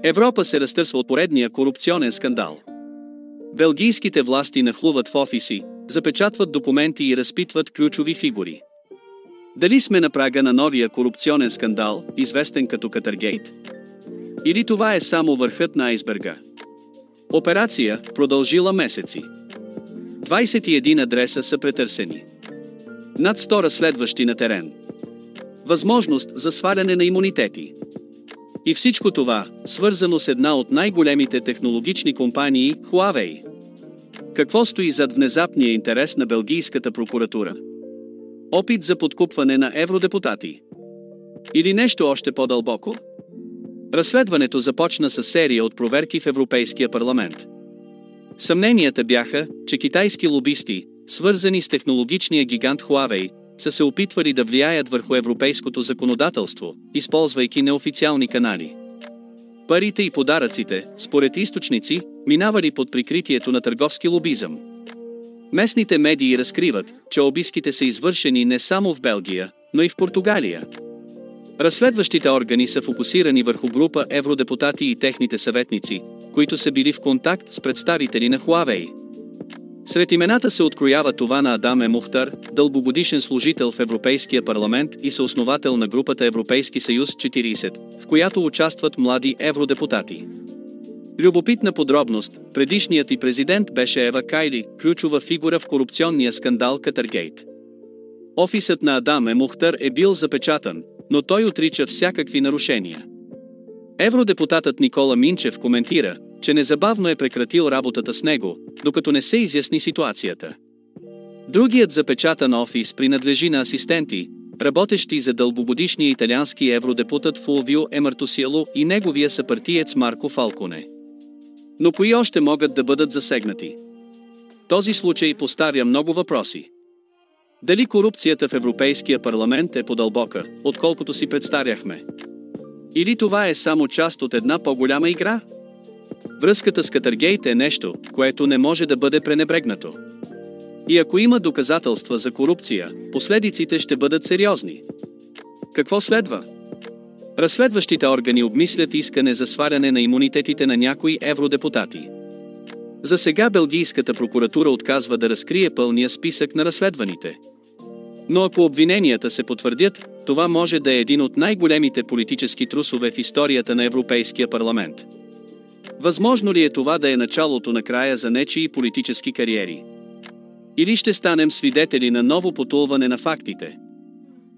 Европа се разтърсва от поредния корупционен скандал. Белгийските власти нахлуват в офиси, запечатват документи и разпитват ключови фигури. Дали сме на прага на новия корупционен скандал, известен като Катъргейт? Или това е само върхът на айсберга? Операция, продължила месеци. 21 адреса са претърсени. Над 100 разследващи на терен. Възможност за сваляне на имунитети. И всичко това, свързано с една от най-големите технологични компании, Huawei. Какво стои зад внезапния интерес на белгийската прокуратура? Опит за подкупване на евродепутати? Или нещо още по-дълбоко? Разследването започна с серия от проверки в Европейския парламент. Съмненията бяха, че китайски лобисти, свързани с технологичния гигант Huawei, са се опитвали да влияят върху европейското законодателство, използвайки неофициални канали. Парите и подаръците, според източници, минавали под прикритието на търговски лобизъм. Местните медии разкриват, че обиските са извършени не само в Белгия, но и в Португалия. Разследващите органи са фокусирани върху група евродепутати и техните съветници, които са били в контакт с представители на Huawei. Сред имената се откроява това на Адам Мухтар, дългогодишен служител в Европейския парламент и съосновател на групата Европейски съюз 40, в която участват млади евродепутати. Любопитна подробност, предишният и президент беше Ева Кайли, ключова фигура в корупционния скандал Катъргейт. Офисът на Адам Мухтар е бил запечатан, но той отрича всякакви нарушения. Евродепутатът Никола Минчев коментира, че незабавно е прекратил работата с него, докато не се изясни ситуацията. Другият запечатан офис принадлежи на асистенти, работещи за дългогодишния италиански евродепутат Фулвио Емартусиело и неговия съпартиец Марко Фалконе. Но кои още могат да бъдат засегнати? Този случай поставя много въпроси. Дали корупцията в Европейския парламент е по-дълбока, отколкото си представяхме? Или това е само част от една по-голяма игра? Връзката с Катъргейт е нещо, което не може да бъде пренебрегнато. И ако има доказателства за корупция, последиците ще бъдат сериозни. Какво следва? Разследващите органи обмислят искане за сваляне на имунитетите на някои евродепутати. За сега белгийската прокуратура отказва да разкрие пълния списък на разследваните. Но ако обвиненията се потвърдят, това може да е един от най-големите политически трусове в историята на Европейския парламент. Възможно ли е това да е началото на края за нечии политически кариери? Или ще станем свидетели на ново потулване на фактите?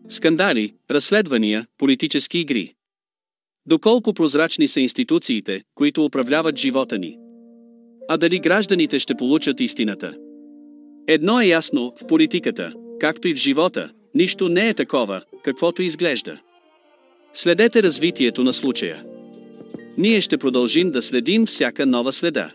Скандали, разследвания, политически игри. Доколко прозрачни са институциите, които управляват живота ни? А дали гражданите ще получат истината? Едно е ясно, в политиката, както и в живота, нищо не е такова, каквото изглежда. Следете развитието на случая. Ние ще продължим да следим всяка нова следа.